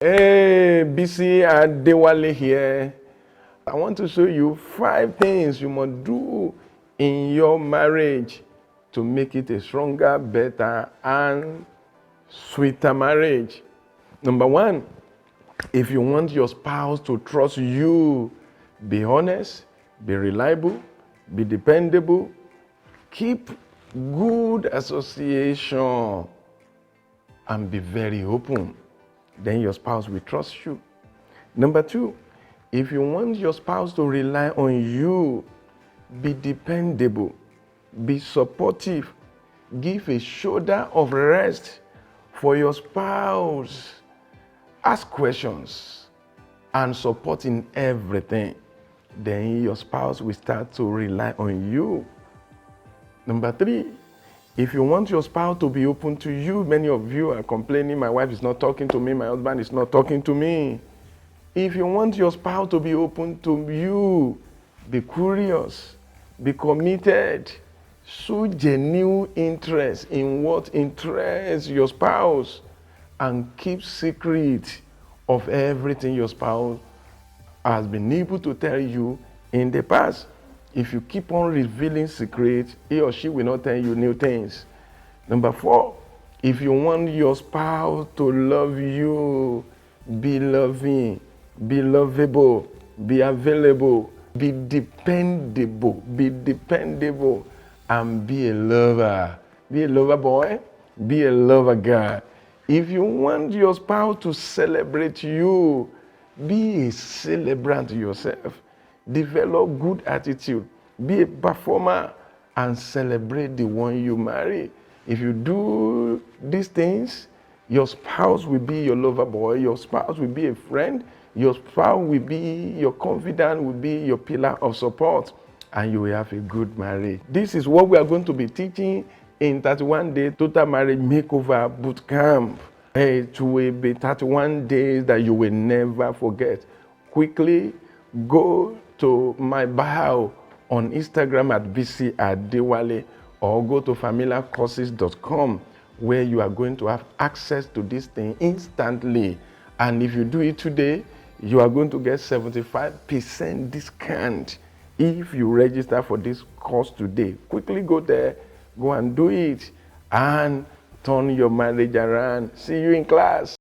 Hey, Bisi Adewale here. I want to show you 5 things you must do in your marriage to make it a stronger, better, and sweeter marriage. Number 1, if you want your spouse to trust you, be honest, be reliable, be dependable, keep good association, and be very open. Then your spouse will trust you. Number 2, if you want your spouse to rely on you, be dependable, be supportive, give a shoulder of rest for your spouse. Ask questions and support in everything. Then your spouse will start to rely on you. Number 3, if you want your spouse to be open to you, many of you are complaining, my wife is not talking to me, my husband is not talking to me. If you want your spouse to be open to you, be curious, be committed, show genuine interest in what interests your spouse, and keep secret of everything your spouse has been able to tell you in the past. If you keep on revealing secrets, he or she will not tell you new things. Number 4, if you want your spouse to love you, be loving, be lovable, be available, be dependable, and be a lover. Be a lover boy, be a lover girl. If you want your spouse to celebrate you, be a celebrant yourself. Develop good attitude, be a performer, and celebrate the one you marry. If you do these things, your spouse will be your lover boy, your spouse will be a friend, your spouse will be your confidant, will be your pillar of support, and you will have a good marriage. This is what we are going to be teaching in 31-day Total Marriage Makeover Bootcamp. It will be 31 days that you will never forget. Quickly go to my bio on Instagram at Bisi Adewale, or go to familiarcourses.com, where you are going to have access to this thing instantly. And if you do it today, you are going to get 75% discount if you register for this course today. Quickly go there, go and do it, and turn your marriage around. See you in class.